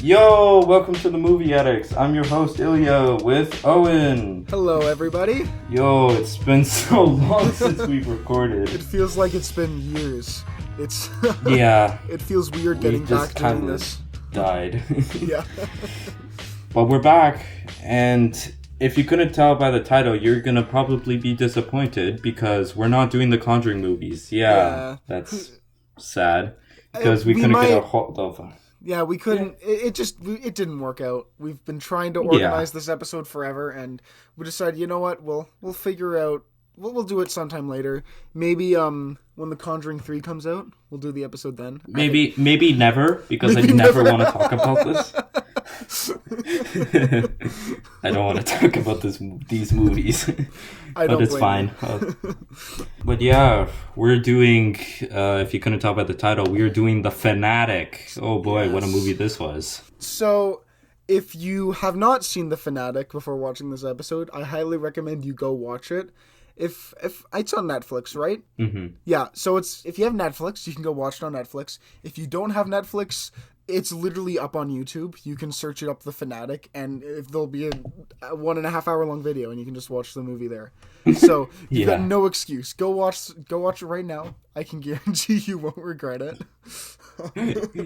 Yo, welcome to the Movie Addicts. I'm your host Ilya with Owen. Hello, everybody. Yo, it's been so long since we've recorded. It feels like it's been years. Yeah. It feels weird We getting just back doing kind of this. died. Yeah. But we're back, and if you couldn't tell by the title, you're gonna probably be disappointed because we're not doing the Conjuring movies. Yeah. That's sad because we couldn't get a hold of. Yeah, we couldn't. It didn't work out. We've been trying to organize this episode forever, and we decided, you know what? We'll figure out. We'll do it sometime later. Maybe when The Conjuring 3 comes out, we'll do the episode then. Maybe never, because I never want to talk about this. I don't want to talk about these movies. But it's fine. But yeah, we're doing, if you couldn't tell by the title, we're doing The Fanatic. Oh boy, yes. What a movie this was. So, if you have not seen The Fanatic before watching this episode, I highly recommend you go watch it. If it's on Netflix, right? Mm-hmm. Yeah, so if you have Netflix, you can go watch it on Netflix. If you don't have Netflix, it's literally up on YouTube. You can search it up, The Fanatic, and there'll be a 1.5 hour long video, and you can just watch the movie there. So you've got no excuse. Go watch it right now. I can guarantee you won't regret it.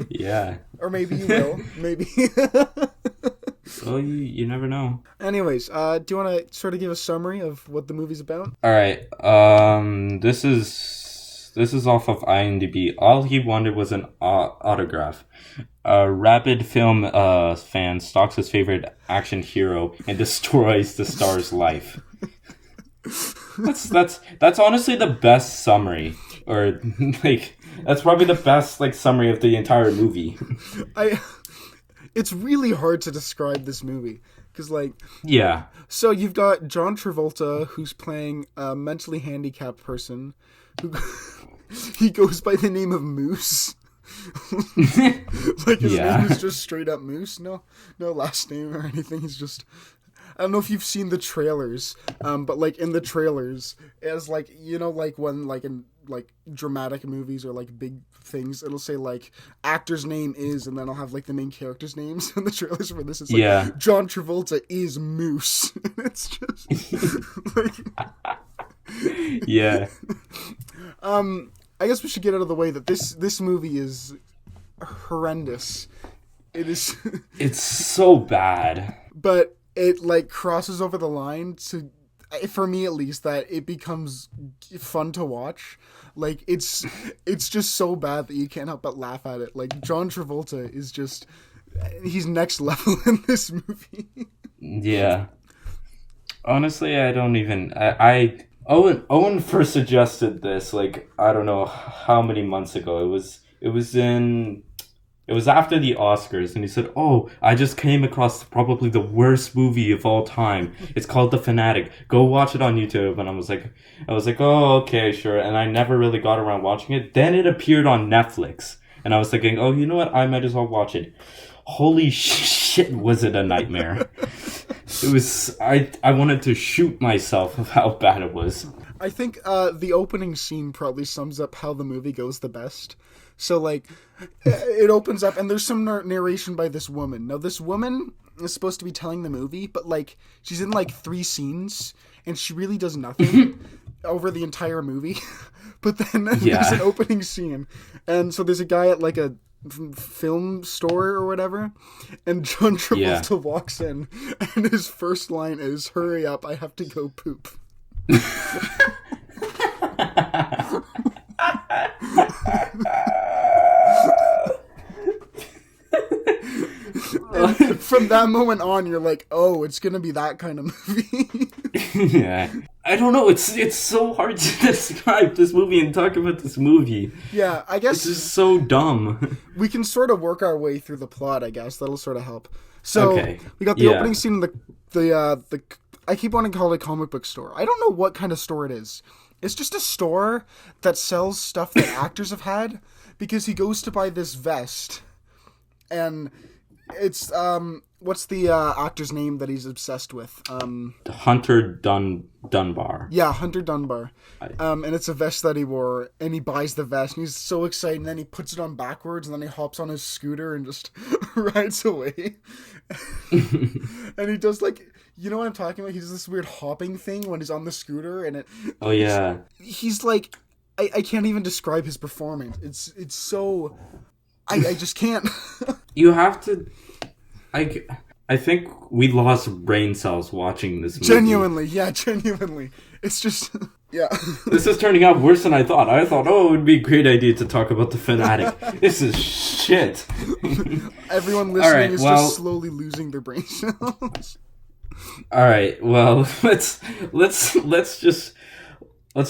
Yeah. Or maybe you will. Maybe. Well, you never know. Anyways, do you want to sort of give a summary of what the movie's about? All right. This is off of IMDb. All he wanted was an autograph. A rabid film fan stalks his favorite action hero and destroys the star's life. That's honestly the best summary, or like that's probably the best summary of the entire movie. It's really hard to describe this movie because yeah. So you've got John Travolta, who's playing a mentally handicapped person who he goes by the name of Moose. His name is just straight up Moose. No last name or anything. He's just. I don't know if you've seen the trailers, but in the trailers, as when in dramatic movies or big things, it'll say actor's name is, and then I'll have the main characters' names in the trailers for this. It's John Travolta is Moose. And it's just yeah. I guess we should get out of the way that this movie is horrendous. It is. It's so bad. But it crosses over the line to, for me at least, that it becomes fun to watch. It's just so bad that you can't help but laugh at it. John Travolta is just, he's next level in this movie. Yeah. Honestly, I don't even, Owen first suggested this, I don't know how many months ago. It was after the Oscars, and he said, "Oh, I just came across probably the worst movie of all time. It's called The Fanatic. Go watch it on YouTube." And I was like, "Oh, okay, sure." And I never really got around watching it. Then it appeared on Netflix, and I was thinking, "Oh, you know what? I might as well watch it." Holy shit, was it a nightmare? It was. I wanted to shoot myself of how bad it was. I think the opening scene probably sums up how the movie goes the best. So, it opens up, and there's some narration by this woman. Now, this woman is supposed to be telling the movie, but, she's in, 3 scenes, and she really does nothing over the entire movie. But then there's an opening scene, and so there's a guy at, a film store or whatever, and John Travolta walks in, and his first line is, "Hurry up, I have to go poop." And from that moment on, you're like, oh, it's gonna be that kind of movie. Yeah. I don't know, it's so hard to describe this movie and talk about this movie. Yeah, I guess it's just so dumb. We can sort of work our way through the plot, I guess. That'll sort of help. So, we got the opening scene in the I keep wanting to call it a comic book store. I don't know what kind of store it is. It's just a store that sells stuff that actors have had, because he goes to buy this vest, and It's what's the actor's name that he's obsessed with? Hunter Dunbar. Yeah, Hunter Dunbar. I- And it's a vest that he wore, and he buys the vest, and he's so excited, and then he puts it on backwards, and then he hops on his scooter and just rides away. And he does like, you know what I'm talking about? He does this weird hopping thing when he's on the scooter, and Oh yeah. he's like, I can't even describe his performance. It's so, I just can't. You have to. I think we lost brain cells watching this movie. Genuinely. It's just, yeah. This is turning out worse than I thought. I thought, oh, it would be a great idea to talk about the Fanatic. This is shit. Everyone listening is just slowly losing their brain cells. All right. Well, let's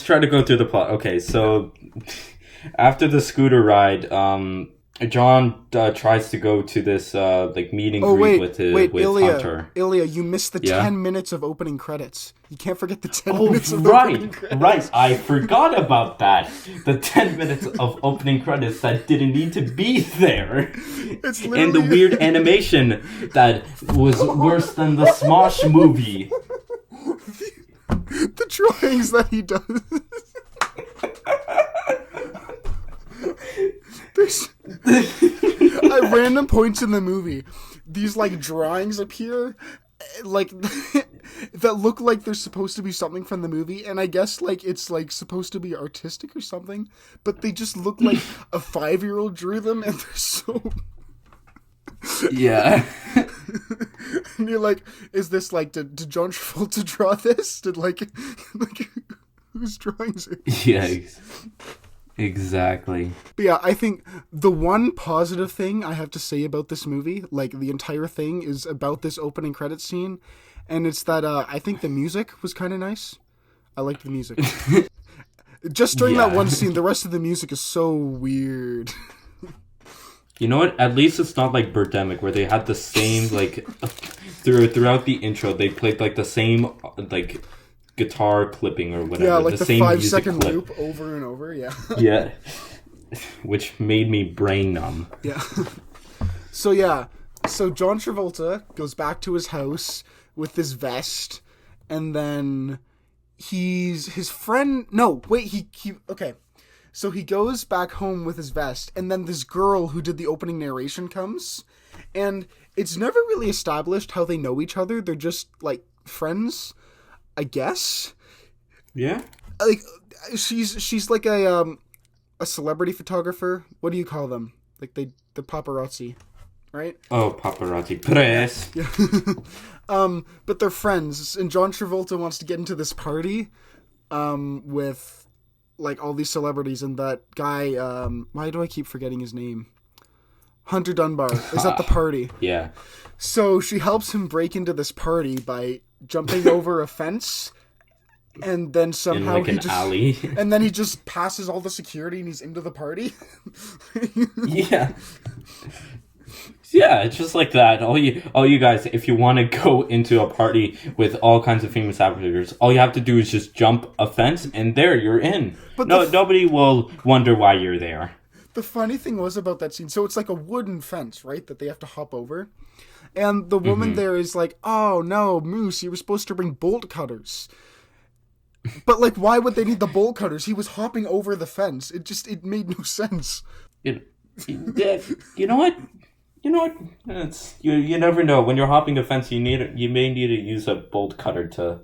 try to go through the plot. Okay, so after the scooter ride, John tries to go to this like meet and greet with Hunter. Ilya, you missed the 10 minutes of opening credits. You can't forget the 10 Oh, minutes of opening credits. right. I forgot about that. The 10 minutes of opening credits that didn't need to be there. It's literally... And the weird animation that was worse than the Smosh movie. The drawings that he does. There's at random points in the movie, these like drawings appear, like that look like they're supposed to be something from the movie, and I guess like it's like supposed to be artistic or something, but they just look like a 5-year-old drew them, and they're so. Yeah. And you're like, is this like did John Travolta draw this? Did like whose drawings are these? Yeah. Exactly. But yeah, I think the one positive thing I have to say about this movie, like the entire thing, is about this opening credit scene, and it's that I think the music was kind of nice. I liked the music. Just during that one scene, the rest of the music is so weird. You know what? At least it's not like Birdemic, where they had the same like throughout the intro. They played like the same like guitar clipping or whatever. Yeah, like the same 5-second clip. loop over and over. Yeah. Yeah, which made me brain numb. Yeah. So John Travolta goes back to his house with his vest, and then his friend. No, wait. He okay. So he goes back home with his vest, and then this girl who did the opening narration comes, and it's never really established how they know each other. They're just like friends, I guess. Yeah. Like she's like a celebrity photographer. What do you call them? Like the paparazzi, right? Oh, paparazzi press. Yeah. But they're friends, and John Travolta wants to get into this party, with like all these celebrities, and that guy. Why do I keep forgetting his name? Hunter Dunbar is at the party. Yeah. So she helps him break into this party by jumping over a fence, and then somehow in like an alley. And then he just passes all the security and he's into the party. Yeah. Yeah, it's just like that. All you guys, if you want to go into a party with all kinds of famous actors, all you have to do is just jump a fence, and there you're in. But nobody will wonder why you're there. The funny thing was about that scene, so it's like a wooden fence, right, that they have to hop over. And the woman there is like, oh no, Moose, you were supposed to bring bolt cutters. But like, why would they need the bolt cutters? He was hopping over the fence. It made no sense. You know what? You never know. When you're hopping the fence, you may need to use a bolt cutter to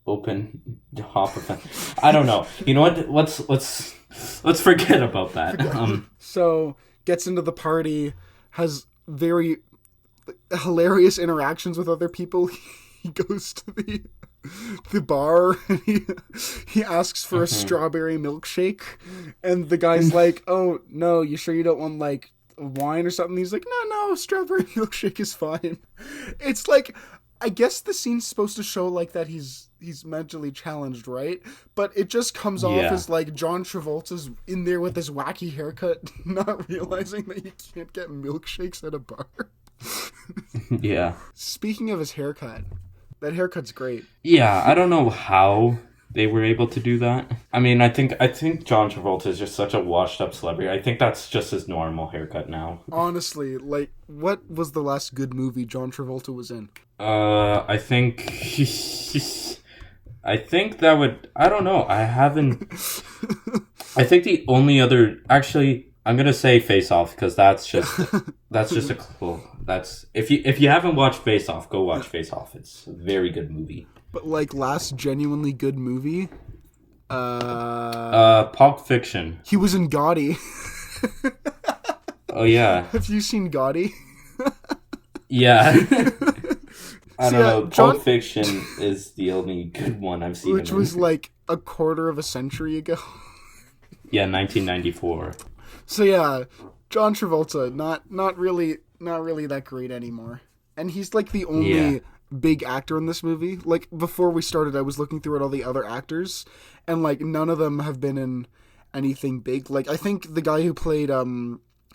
hop a fence. I don't know. You know what? Let's forget about that. So gets into the party, has very hilarious interactions with other people. He goes to the bar, and he asks for a strawberry milkshake, and the guy's like, "Oh no, you sure you don't want like wine or something?" He's like, no, strawberry milkshake is fine. It's like, I guess the scene's supposed to show like that he's mentally challenged, right? But it just comes off as like John Travolta's in there with his wacky haircut, not realizing that you can't get milkshakes at a bar. Yeah. Speaking of his haircut, that haircut's great. Yeah, I don't know how they were able to do that. I mean, I think John Travolta is just such a washed up celebrity. I think that's just his normal haircut now. Honestly, like, what was the last good movie John Travolta was in? I think I think that would I don't know. I haven't I think the only other actually I'm gonna say Face Off because that's just a cool that's if you haven't watched Face Off, go watch Face Off. It's a very good movie. But like last genuinely good movie, Pulp Fiction. he was in Gotti. Oh yeah, Have you seen Gotti? yeah. I So, don't know. John, Pulp Fiction is the only good one I've seen. which was like a quarter of a century ago. Yeah, 1994. So yeah, John Travolta, not really that great anymore. And he's like the only Yeah. big actor in this movie. Like before we started, I was looking through at all the other actors, and like none of them have been in anything big. Like I think the guy who played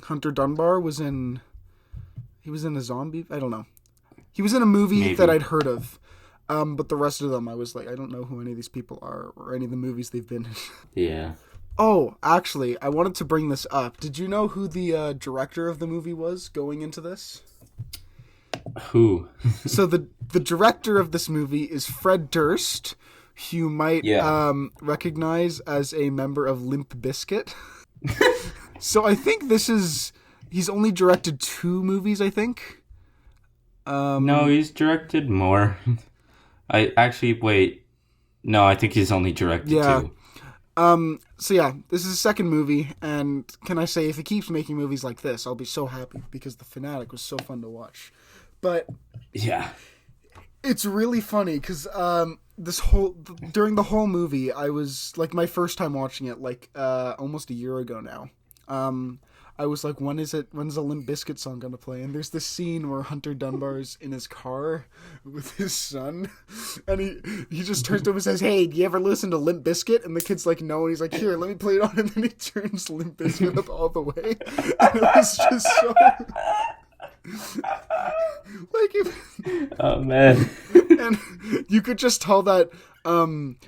Hunter Dunbar was in. He was in a zombie. I don't know. He was in a movie Maybe. that I'd heard of. But the rest of them, I was like, I don't know who any of these people are or any of the movies they've been in. Yeah. Oh, actually, I wanted to bring this up. Did you know who the director of the movie was going into this? Who? So the director of this movie is Fred Durst, who you might Yeah. recognize as a member of Limp Bizkit. So I think he's only directed 2 movies, I think. No, he's directed more. I actually wait. No, I think he's only directed Yeah. 2. So yeah, this is his second movie, and can I say, if he keeps making movies like this, I'll be so happy because The Fanatic was so fun to watch. But Yeah. it's really funny because during the whole movie, I was like my first time watching it, like almost a year ago now. I was like, when's a Limp Bizkit song gonna play? And there's this scene where Hunter Dunbar's in his car with his son, and he just turns to him and says, "Hey, do you ever listen to Limp Bizkit?" And the kid's like, "No," and he's like, "Here, let me play it on," and then he turns Limp Bizkit up all the way, and it was just so like Oh man. and you could just tell that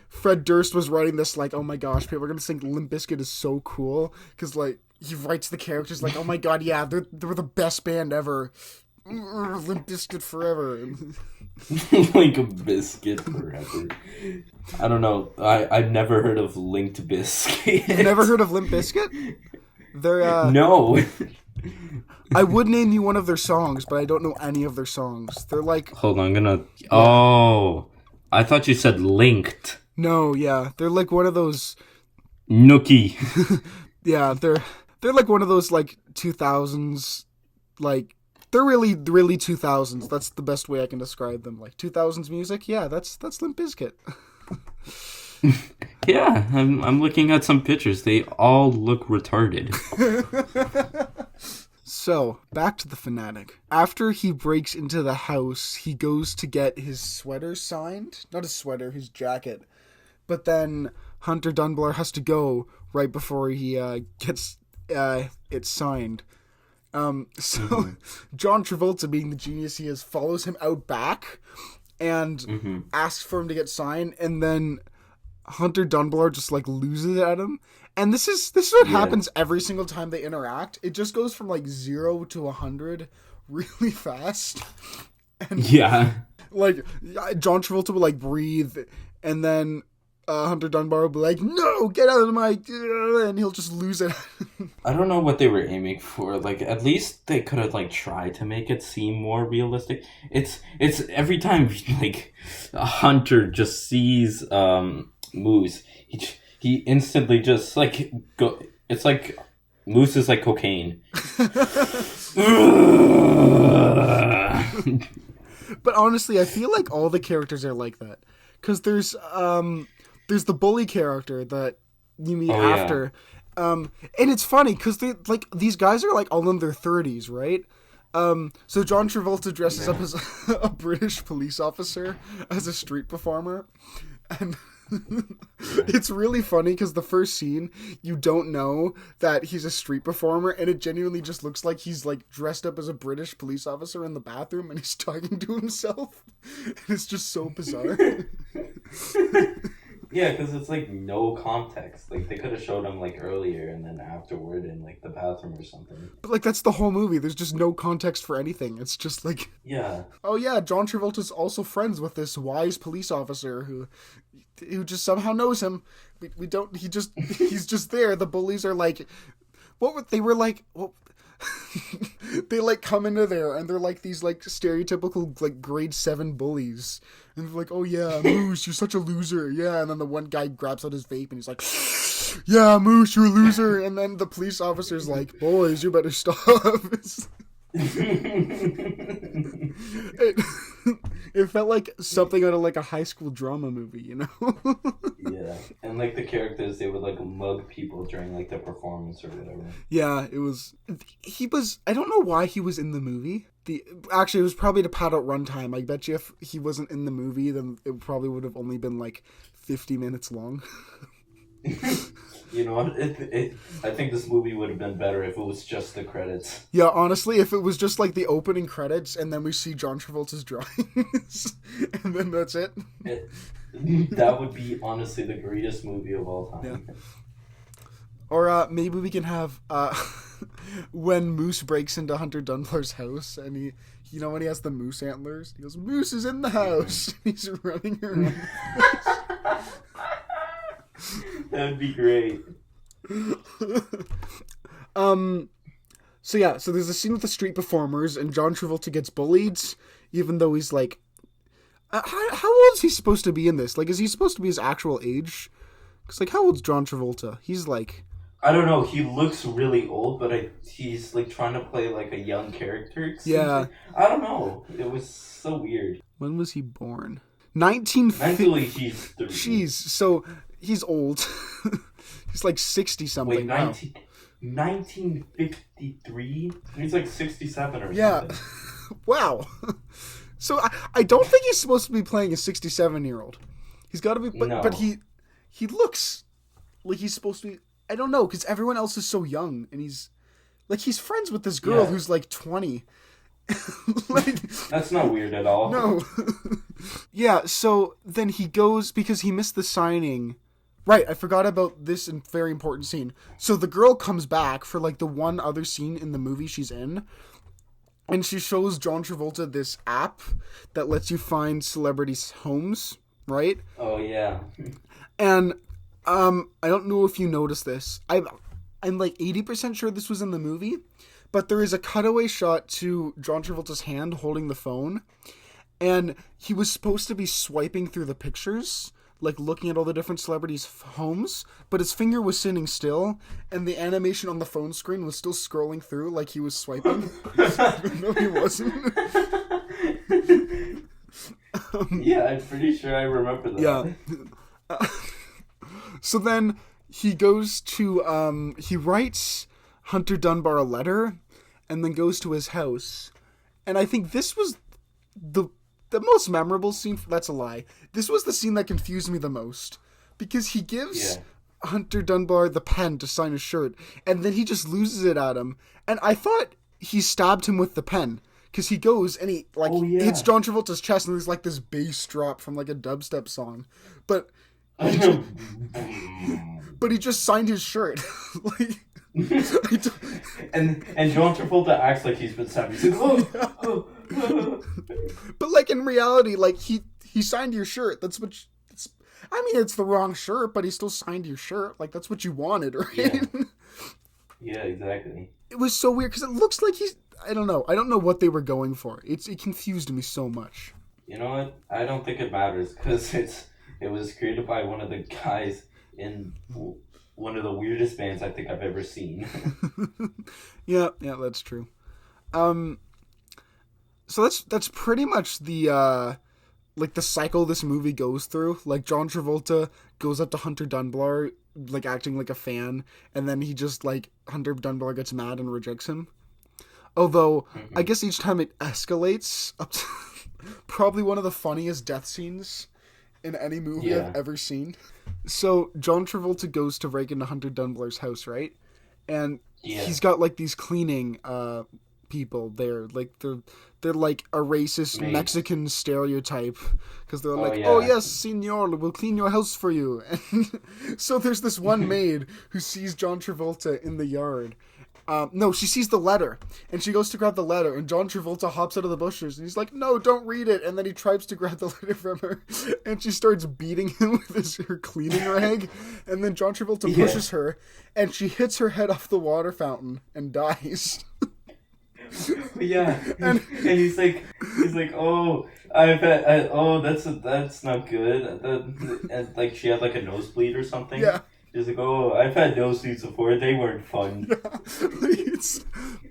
Fred Durst was writing this like, oh my gosh, people are gonna think Limp Bizkit is so cool because like he writes the characters like, oh my god, yeah, they're the best band ever. Limp Bizkit forever. Like a biscuit forever. I don't know. I've never heard of Linked Biscuit. You've never heard of Limp Bizkit? They're No. I would name you one of their songs, but I don't know any of their songs. They're like Hold on, I'm gonna. Oh, I thought you said linked. no, yeah, they're like one of those. Nookie. Yeah, they're like one of those like 2000s, like they're really 2000s. That's the best way I can describe them. Like 2000s music. Yeah, that's Limp Bizkit. Yeah, I'm looking at some pictures. They all look retarded. So, back to the Fanatic. After he breaks into the house, he goes to get his sweater signed. Not his sweater, his jacket. But then Hunter Dunbar has to go right before he gets it signed. So John Travolta, being the genius he is, follows him out back and asks for him to get signed, and then Hunter Dunbar just like loses it at him. And this is what happens every single time they interact. It just goes from like 0 to 100 really fast. And Yeah. like John Travolta will like breathe, and then Hunter Dunbar will be like, "No, get out of my," and he'll just lose it. I don't know what they were aiming for. Like, at least they could have like tried to make it seem more realistic. It's every time like a hunter just sees Moose, he instantly just like go. It's like Moose is like cocaine. But honestly, I feel like all the characters are like that, because there's the bully character that you meet after, and it's funny because they like these guys are like all in their 30s, right? So John Travolta dresses up as a British police officer as a street performer, and it's really funny because the first scene you don't know that he's a street performer, and it genuinely just looks like he's like dressed up as a British police officer in the bathroom and he's talking to himself, and it's just so bizarre. Yeah, because it's like no context. Like they could have showed him like earlier and then afterward in like the bathroom or something. But like that's the whole movie. There's just no context for anything. It's just like, Yeah. oh yeah, John Travolta's also friends with this wise police officer who just somehow knows him. We don't. He's just there. The bullies are like, what were they were like? Well, they like come into there and they're like these like stereotypical like grade 7 bullies, and they're like, oh yeah, Moose, you're such a loser, yeah. And then the one guy grabs out his vape and he's like, yeah, Moose, you're a loser. And then the police officer's like, boys, you better stop. it, it felt like something out of like a high school drama movie, you know? Yeah. And like the characters, they would like mug people during like the performance or whatever. Yeah, it was. He was. I don't know why he was in the movie. Actually, it was probably to pad out runtime. I bet you if he wasn't in the movie, then it probably would have only been like 50 minutes long. You know what? I think this movie would have been better if it was just the credits. Yeah, honestly, if it was just like the opening credits and then we see John Travolta's drawings, and then that's it. That would be honestly the greatest movie of all time. Yeah. Or maybe we can have when Moose breaks into Hunter Dunbar's house and he, you know, when he has the moose antlers, he goes, "Moose is in the house." He's running around. That'd be great. So yeah, so there's a scene with the street performers and John Travolta gets bullied, even though he's like, how old is he supposed to be in this? Like, is he supposed to be his actual age? Because like, how old's John Travolta? He's like, I don't know. He looks really old, but he's like trying to play like a young character. Yeah. Like. I don't know. It was so weird. When was he born? 1950. Mentally, he's 30. Jeez, so he's old. He's like 60 something. Wait, 1953? He's like 67 or yeah. something. Wow. So I don't think he's supposed to be playing a 67-year-old. He's got to be, but he looks like he's supposed to be. I don't know, because everyone else is so young, and he's friends with this girl who's like 20. Like, that's not weird at all. No. Yeah, so then he goes, because he missed the signing. Right, I forgot about this very important scene. So the girl comes back for like the one other scene in the movie she's in, and she shows John Travolta this app that lets you find celebrities' homes, right? Oh, yeah. And I don't know if you noticed this. I'm like 80% sure this was in the movie, but there is a cutaway shot to John Travolta's hand holding the phone, and he was supposed to be swiping through the pictures, like looking at all the different celebrities' homes, but his finger was sitting still, and the animation on the phone screen was still scrolling through like he was swiping. No, he wasn't. Yeah, I'm pretty sure I remember that. Yeah. So then he goes to, he writes Hunter Dunbar a letter and then goes to his house. And I think this was the most memorable scene. That's a lie. This was the scene that confused me the most. Because he gives Hunter Dunbar the pen to sign his shirt, and then he just loses it at him. And I thought he stabbed him with the pen. Because he goes and he hits John Travolta's chest, and there's like this bass drop from like a dubstep song. But he just signed his shirt. Like, and John Travolta acts like he's been stabbed. He's like, oh. But like in reality, like he signed your shirt. That's what. I mean, it's the wrong shirt, but he still signed your shirt. Like that's what you wanted, right? Yeah, exactly. It was so weird because it looks like he's. I don't know. I don't know what they were going for. It confused me so much. You know what? I don't think it matters because it was created by one of the guys in one of the weirdest bands I think I've ever seen. yeah, that's true. So that's pretty much the like the cycle this movie goes through. Like John Travolta goes up to Hunter Dunbar, like acting like a fan, and then he just like Hunter Dunbar gets mad and rejects him. Although I guess each time it escalates up to probably one of the funniest death scenes in any movie I've ever seen. So John Travolta goes to break into Hunter Dunbar's house, right? And he's got like these cleaning people there. Like they're like a racist Maids. Mexican stereotype because they're like, yeah. oh yes, senor, we'll clean your house for you. And so there's this one maid who sees John Travolta in the yard. No, she sees the letter, and she goes to grab the letter, and John Travolta hops out of the bushes, and he's like, no, don't read it, and then he tries to grab the letter from her, and she starts beating him with her cleaning rag, and then John Travolta pushes her, and she hits her head off the water fountain, and dies. Yeah, and he's like, oh, that's not good. And like she had like a nosebleed or something. Yeah. He's like, oh, I've had nosebleeds before. They weren't fun. Yeah.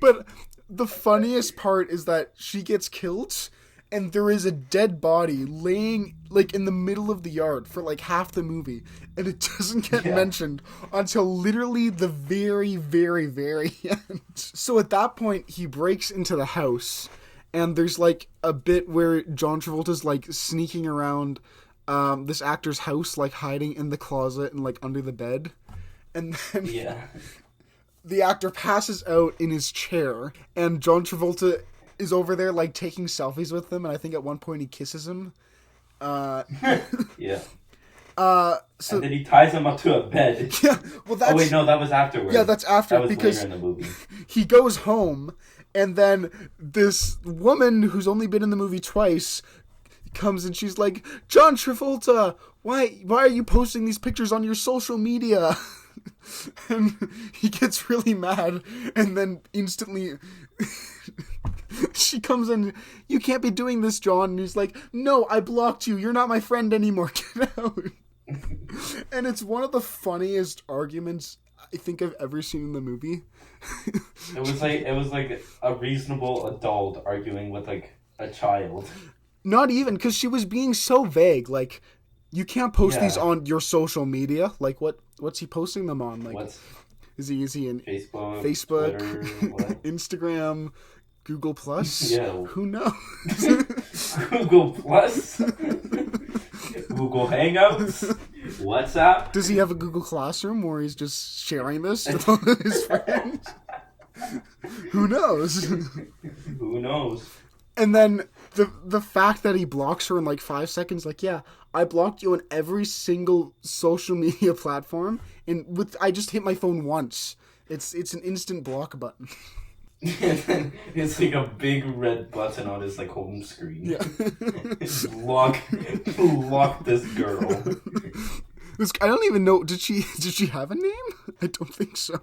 But the funniest part is that she gets killed, and there is a dead body laying like in the middle of the yard for like half the movie, and it doesn't get mentioned until literally the very, very, very end. So at that point, he breaks into the house, and there's like a bit where John Travolta's like sneaking around this actor's house, like hiding in the closet and like under the bed, and then the actor passes out in his chair, and John Travolta is over there like taking selfies with him, and I think at one point he kisses him. Yeah. So and then he ties him up to a bed. Yeah. Well, that's. Oh wait, no, that was afterwards. Yeah, that's after that was because later in the movie. He goes home, and then this woman who's only been in the movie twice comes and she's like, John Travolta, why are you posting these pictures on your social media? And he gets really mad, and then instantly she comes in, you can't be doing this, John. And he's like, no, I blocked you. You're not my friend anymore. Get out. And it's one of the funniest arguments I think I've ever seen in the movie. It was like a reasonable adult arguing with like a child. Not even, because she was being so vague. Like, you can't post these on your social media. Like, what's he posting them on? Like, is he in Facebook, Twitter, Instagram, Google Plus? Yeah. Who knows? Google Plus, Google Hangouts, WhatsApp. Does he have a Google Classroom where he's just sharing this with all of his friends? Who knows? Who knows? And then the fact that he blocks her in like 5 seconds, like, yeah, I blocked you on every single social media platform, and I just hit my phone once. It's an instant block button. It's like a big red button on his like home screen. Yeah. Block this girl. I don't even know. Did she have a name? I don't think so.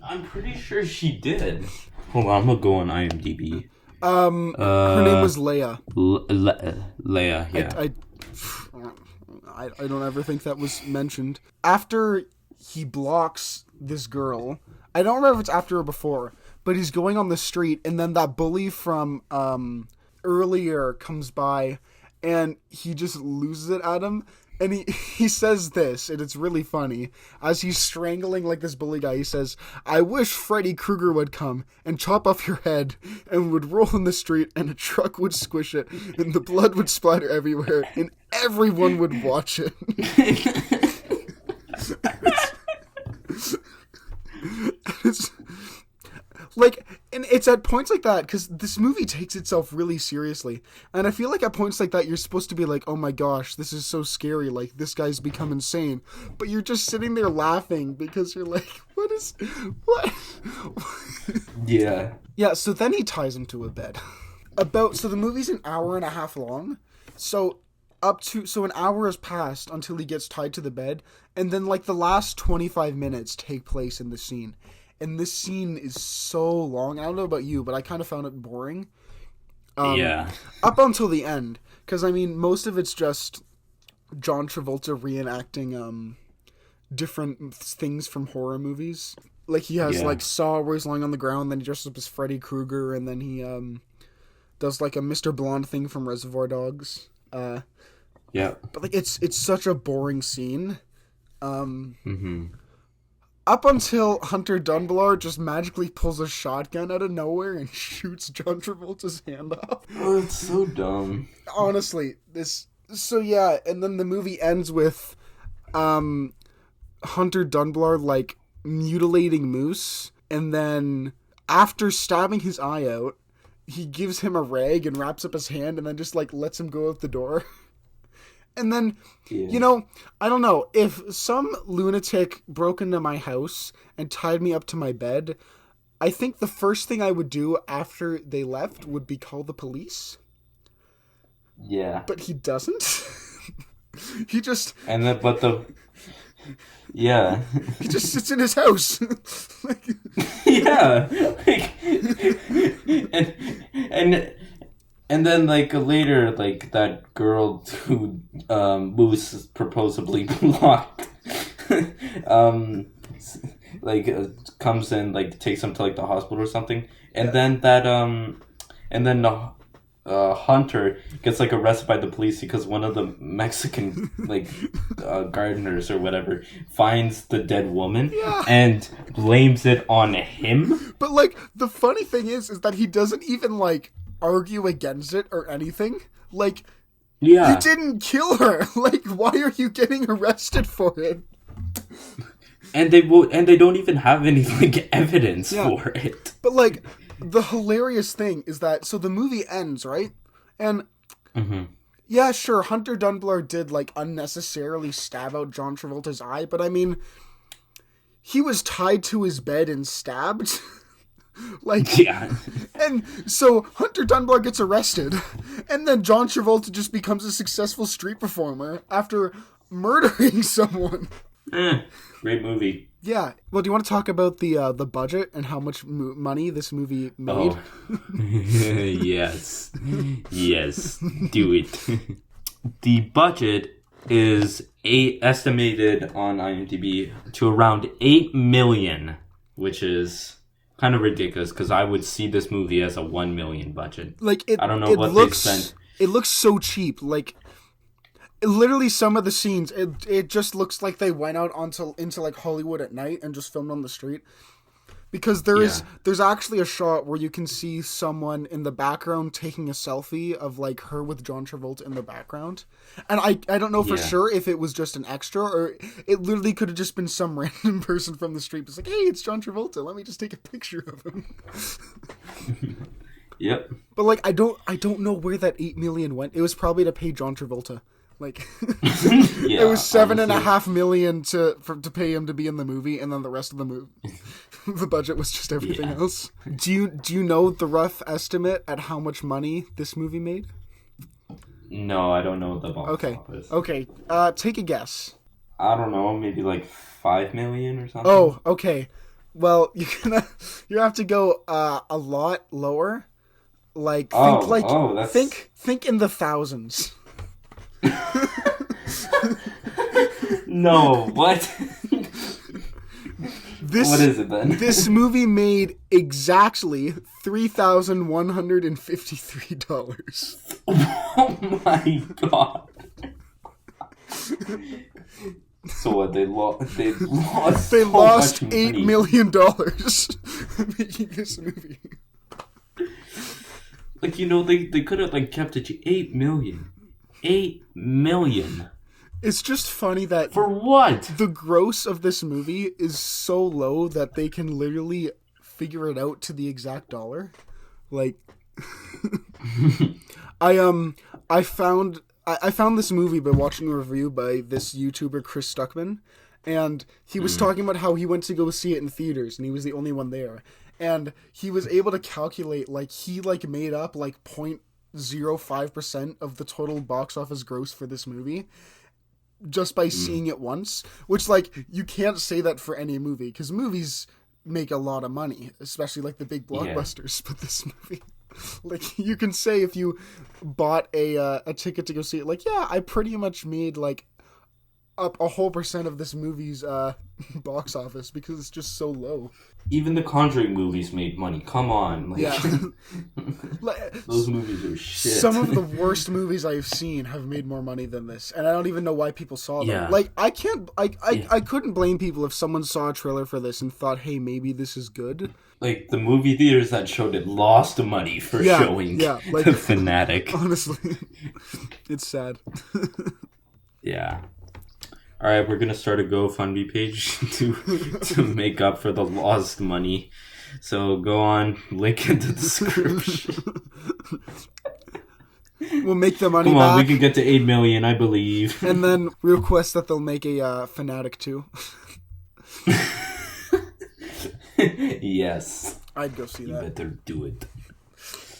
I'm pretty sure she did. Hold on, I'm gonna go on IMDb. Her name was Leia. Leia, yeah. I don't ever think that was mentioned. After he blocks this girl, I don't remember if it's after or before, but he's going on the street, and then that bully from earlier comes by, and he just loses it at him. And he says this, and it's really funny. As he's strangling like this bully guy, he says, I wish Freddy Krueger would come and chop off your head and would roll in the street, and a truck would squish it, and the blood would splatter everywhere, and everyone would watch it. It's like, and it's at points like that, because this movie takes itself really seriously, and I feel like at points like that you're supposed to be like, oh my gosh, this is so scary, like this guy's become insane, but you're just sitting there laughing because you're like, what yeah. So then he ties him to a bed. So the movie's an hour and a half long, so an hour has passed until he gets tied to the bed, and then like the last 25 minutes take place in the scene. And this scene is so long. I don't know about you, but I kind of found it boring. Up until the end. Because, I mean, most of it's just John Travolta reenacting different things from horror movies. Like, he has, like, Saw where he's lying on the ground, then he dresses up as Freddy Krueger, and then he does, like, a Mr. Blonde thing from Reservoir Dogs. But, like, it's such a boring scene. Up until Hunter Dunbar just magically pulls a shotgun out of nowhere and shoots John Travolta's hand off. Oh, it's so dumb. Honestly, and then the movie ends with Hunter Dunbar, like, mutilating Moose, and then after stabbing his eye out, he gives him a rag and wraps up his hand and then just like lets him go out the door. And then, Yeah. I don't know, if some lunatic broke into my house and tied me up to my bed, I think the first thing I would do after they left would be call the police. Yeah. But he doesn't. he just And then, but the yeah. he just sits in his house. like, Yeah. Like, and and and then like later, like that girl who Moose purposely blocked, um, like comes in, like takes him to like the hospital or something, and then Hunter gets like arrested by the police because one of the Mexican like gardeners or whatever finds the dead woman Yeah. and blames it on him. But like the funny thing is that he doesn't even like argue against it or anything. Like Yeah, you didn't kill her. Like why are you getting arrested for it? and they don't even have any like evidence for it. But like the hilarious thing is that so the movie ends, right? And yeah, sure, Hunter Dunbar did like unnecessarily stab out John Travolta's eye, but I mean he was tied to his bed and stabbed. like Yeah. And so Hunter Dunbar gets arrested, and then John Travolta just becomes a successful street performer after murdering someone. Great movie. Yeah. Well, do you want to talk about the budget and how much money this movie made? Oh. Yes. Yes. Do it. The budget is estimated on IMDb to around 8 million, which is kind of ridiculous because I would see this movie as a 1 million budget. Like I don't know what they spent. It looks so cheap. Like literally some of the scenes, it just looks like they went out into like Hollywood at night and just filmed on the street. Because there's actually a shot where you can see someone in the background taking a selfie of like her with John Travolta in the background. And I don't know for sure if it was just an extra or it literally could have just been some random person from the street. It's like, hey, it's John Travolta. Let me just take a picture of him. Yep. But like I don't know where that 8 million went. It was probably to pay John Travolta. Like it was $7.5 million to pay him to be in the movie, and then the rest of the movie, the budget was just everything else. Do you know the rough estimate at how much money this movie made? No, I don't know the box office. Okay. Take a guess. I don't know, maybe like 5 million or something. Oh, okay. Well, you have to go a lot lower. Like think in the thousands. No, what? What is it then? This movie made exactly $3,153. Oh my god. So what, they lost They so lost much $8 money. million making this movie. Like, they could have like kept it to 8 million. 8 million. It's just funny that For what? the gross of this movie is so low that they can literally figure it out to the exact dollar. Like I found this movie by watching a review by this YouTuber Chris Stuckman, and he was talking about how he went to go see it in theaters and he was the only one there. And he was able to calculate like he like made up like 0.05% of the total box office gross for this movie just by seeing it once, which like you can't say that for any movie because movies make a lot of money, especially like the big blockbusters. But this movie, like you can say if you bought a ticket to go see it, like yeah, I pretty much made like up a whole percent of this movie's box office because it's just so low. Even the Conjuring movies made money. Come on. Like, Yeah. those movies are shit. Some of the worst movies I've seen have made more money than this, and I don't even know why people saw them. Yeah. Like I couldn't blame people if someone saw a trailer for this and thought, "Hey, maybe this is good." Like, the movie theaters that showed it lost money for showing like, the Fanatic. Honestly, it's sad. Yeah. All right, we're gonna start a GoFundMe page to make up for the lost money. So go on, link in the description. We'll make the money Come on, we back. can get to 8 million, I believe. And then request that they'll make a Fanatic 2. Yes. I'd go see You that. better do it.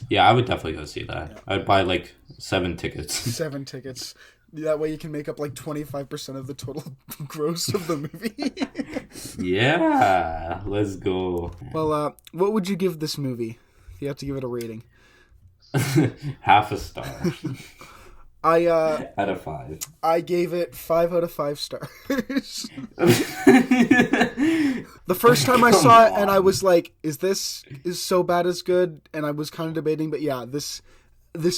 Yeah, I would definitely go see that. I'd buy like 7 tickets. 7 tickets. That way you can make up like 25% of the total gross of the movie. Yeah, let's go. Well, what would you give this movie if you had to give it a rating? Half a star I out of 5. I gave it 5 out of 5 stars. The first time I saw it, and I was like, "Is this so bad as good?" And I was kind of debating, but yeah, this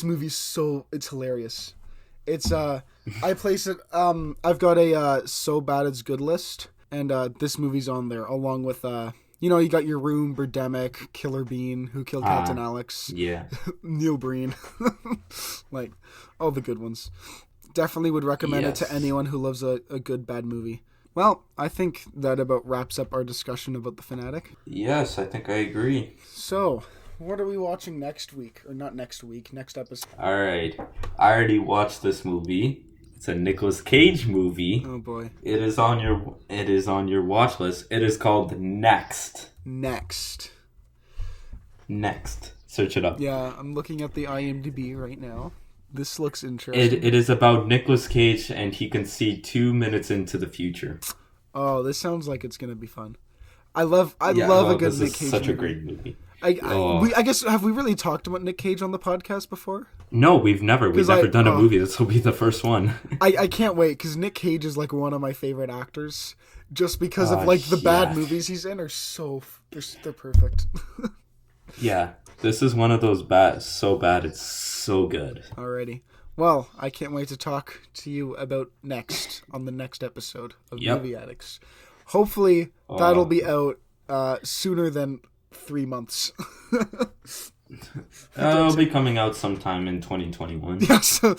movie's it's hilarious. It's I place it. I've got a so bad it's good list, and this movie's on there along with you got your Room, Birdemic, Killer Bean, Who Killed Captain Alex, Yeah. Neil Breen, like all the good ones. Definitely would recommend it to anyone who loves a good bad movie. Well, I think that about wraps up our discussion about The Fanatic. Yes, I think I agree. So, what are we watching next week? Or not next week, next episode. Alright. I already watched this movie. It's a Nicolas Cage movie. Oh boy. It is on your watch list. It is called Next. Next. Search it up. Yeah, I'm looking at the IMDb right now. This looks interesting. It is about Nicolas Cage, and he can see 2 minutes into the future. Oh, this sounds like it's gonna be fun. I love a good Nick Cage such movie. a great movie. I guess, have we really talked about Nick Cage on the podcast before? No, we've never done a movie. This will be the first one. I can't wait, because Nick Cage is like one of my favorite actors, just because of like the bad movies he's in are they're perfect. Yeah, this is one of those so bad it's so good. Alrighty. Well, I can't wait to talk to you about Next on the next episode of Movie Addicts. Hopefully, that'll be out sooner than 3 months. It'll be coming out sometime in 2021. Yeah, so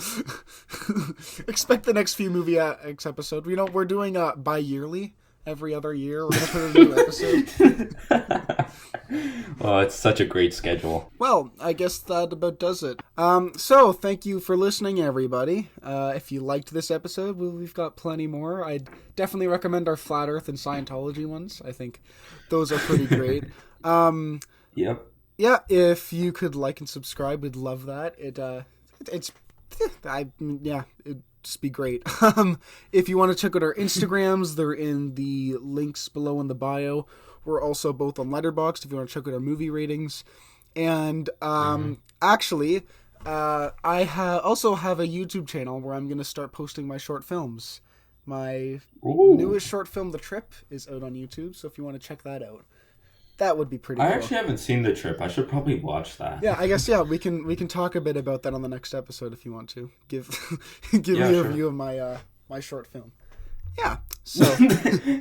expect the next few Movie Addicts episode. We're doing bi-yearly. Every other year, we're going to put a new episode. Oh, it's such a great schedule. Well, I guess that about does it. So, thank you for listening, everybody. If you liked this episode, we've got plenty more. I'd definitely recommend our Flat Earth and Scientology ones. I think those are pretty great. Yep. Yeah, if you could like and subscribe, we'd love that. It'd just be great. If you want to check out our Instagrams, they're in the links below in the bio. We're also both on Letterboxd if you want to check out our movie ratings. And actually, I also have a YouTube channel where I'm going to start posting my short films. My newest short film, The Trip, is out on YouTube, so if you want to check that out, that would be pretty cool. I actually haven't seen The Trip. I should probably watch that. Yeah, I guess, we can talk a bit about that on the next episode if you want to. Give me a review of my short film. Yeah, so.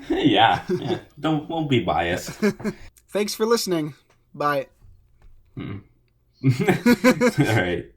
yeah. Won't be biased. Thanks for listening. Bye. All right.